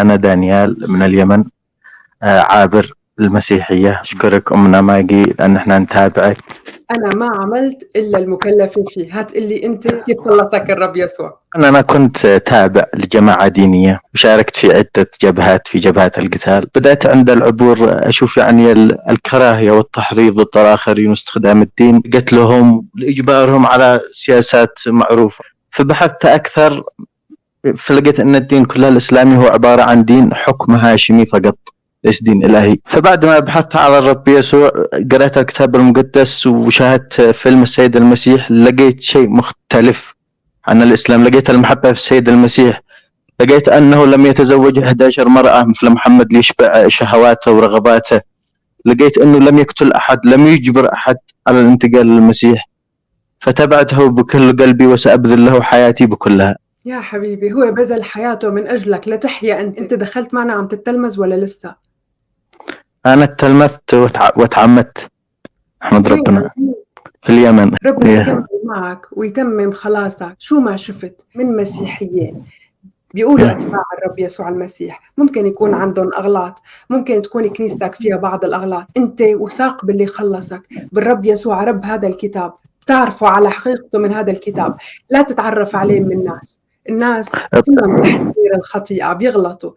أنا دانيال من اليمن، عابر المسيحية. أشكرك أمنا ماجي لأن احنا نتابعك. أنا ما عملت إلا المكلف فيه، هتقلي أنت كيف خلصك الرب يسوع؟ أنا كنت تابع لجماعة دينية وشاركت في عدة جبهات في جبهات القتال. بدأت عند العبور أشوف يعني الكراهية والتحريض ضد الآخرين واستخدام الدين قتلهم لإجبارهم على سياسات معروفة. فبحثت أكثر فلقيت أن الدين كله الإسلامي هو عبارة عن دين حكم هاشمي فقط، ليس دين إلهي. فبعد ما بحثت على الرب يسوع قرأت الكتاب المقدس وشاهدت فيلم السيد المسيح، لقيت شيء مختلف عن الإسلام. لقيت المحبة في السيد المسيح، لقيت أنه لم يتزوج 11 مرأة مثل محمد ليشبع شهواته ورغباته. لقيت أنه لم يقتل أحد، لم يجبر أحد على الانتقال للمسيح. فتبعته بكل قلبي وسأبذل له حياتي بكلها. يا حبيبي، هو بذل حياته من أجلك لتحيا أنت دخلت معنا عم تتلمذ ولا لسه؟ أنا اتلمذت وتعمدت. أحمد ربنا في اليمن. ربنا يكمل معك ويتمم خلاصك. شو ما شفت من مسيحيين بيقولوا أتباع الرب يسوع المسيح ممكن يكون عندهم أغلاط، ممكن تكون كنيستك فيها بعض الأغلاط، أنت وثاق باللي خلصك بالرب يسوع رب هذا الكتاب، تعرفوا على حقيقته من هذا الكتاب، لا تتعرف عليه من الناس كلهم تحت سير الخطيئة بيغلطوا.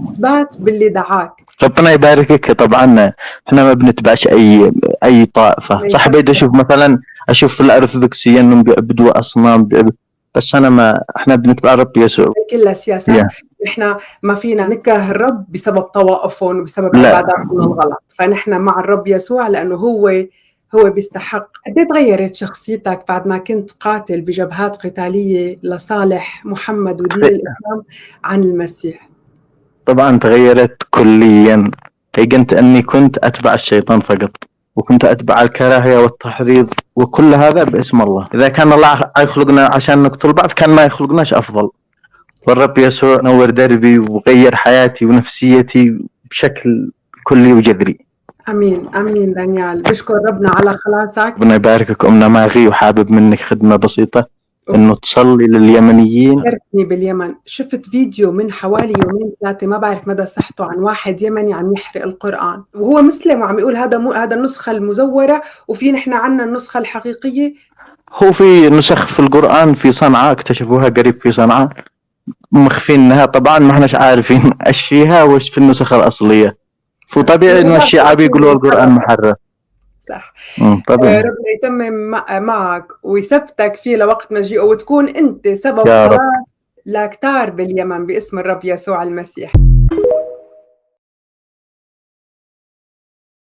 اثبات باللي دعاك. ربنا يباركك. طبعا احنا ما بنتبعش اي طائفه، صح. بدي اشوف في الارثوذكسيه انهم بيعبدوا اصنام، بس انا ما احنا بنتبع الرب يسوع. كلها سياسات. احنا ما فينا نكره الرب بسبب طوائفهم وبسبب عباداتهم الغلط، فنحن مع الرب يسوع لانه هو بيستحق. قد ايه تغيرت شخصيتك بعد ما كنت قاتل بجبهات قتاليه لصالح محمد ودين الاسلام عن المسيح؟ طبعا تغيرت كليا. يقنت اني كنت اتبع الشيطان فقط، وكنت اتبع الكراهيه والتحريض، وكل هذا باسم الله. اذا كان الله يخلقنا عشان نقتل بعض كان ما يخلقناش افضل. والرب يسوع نور دربي وغير حياتي ونفسيتي بشكل كلي وجذري. امين امين. دانيال، بشكر ربنا على خلاصك. ربنا يباركك امنا ماغي، وحابب منك خدمه بسيطه انه تصلي لليمنيين. ذكرتني باليمن، شفت فيديو من حوالي يومين ثلاثه ما بعرف مدى صحته عن واحد يمني عم يحرق القرآن وهو مسلم وعم يقول هذا النسخه المزوره وفي نحن عنا النسخه الحقيقيه. هو في نسخ في القرآن في صنعاء اكتشفوها قريب في صنعاء مخفينها، طبعا ما احناش عارفين ايش فيها وايش في النسخ الاصليه. فطبيعي انه الشيعة بيقولوا القرآن محرف. صح. طبيعي. ربنا يتمم معك ويثبتك فيه لوقت مجيئه وتكون انت سبب خلاص لكتار باليمن باسم الرب يسوع المسيح.